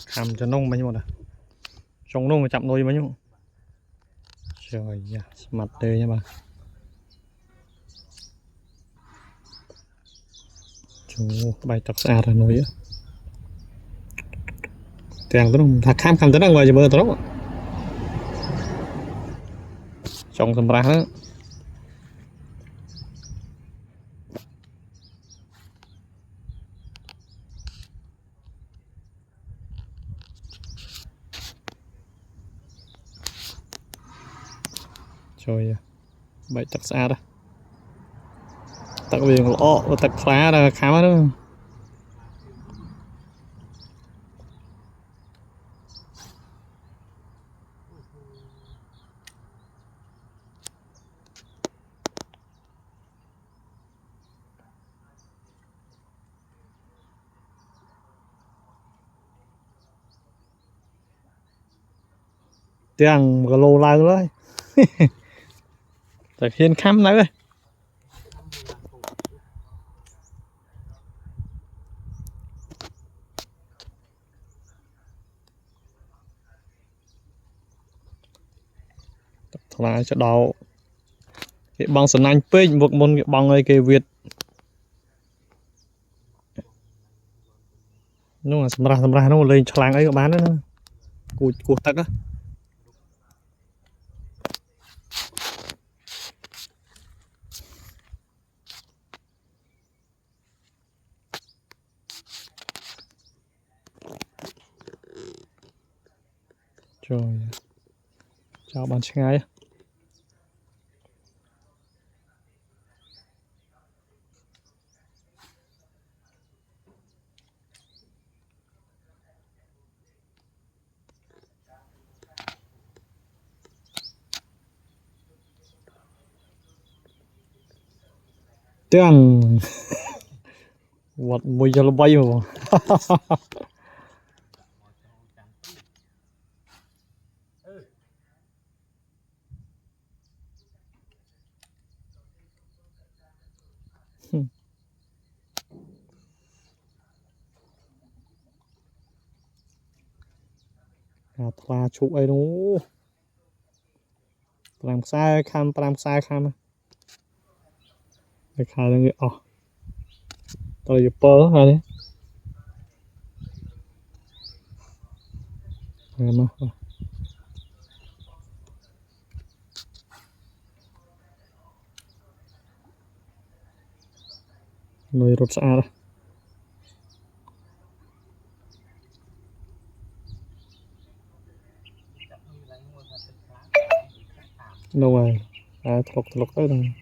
Khăm cho nông bao nhiêu nè, trong nông chậm nuôi bao nhiêu. Trời ơi, mặt đây nha bà. Chú bay tắc xa ra nuôi á. Tiền tôi thạc khám khám tới đang ngoài giờ bơ tôi đó. Trong tầm ra đó. Trời, bay tắc xa đó. Tắc viên lọ, tắc khá ra khám đó. Tiền một lô lao rồi. Tại khiên khám đấy. Là cho đào cái băng sân anh pêch một môn cái băng này cái Việt nhưng mà sầm ra nó lên cho làng ấy các bán đó cua tắc á. Trời, chào bạn ngay á. Tiếng vật mùi cho nó bay mà. Thla chụp ấy đúng làm sai khăm cái khai là người tôi giúp bơ hay đấy mà nuôi rốt xa đó đâu rồi thọc tới rồi.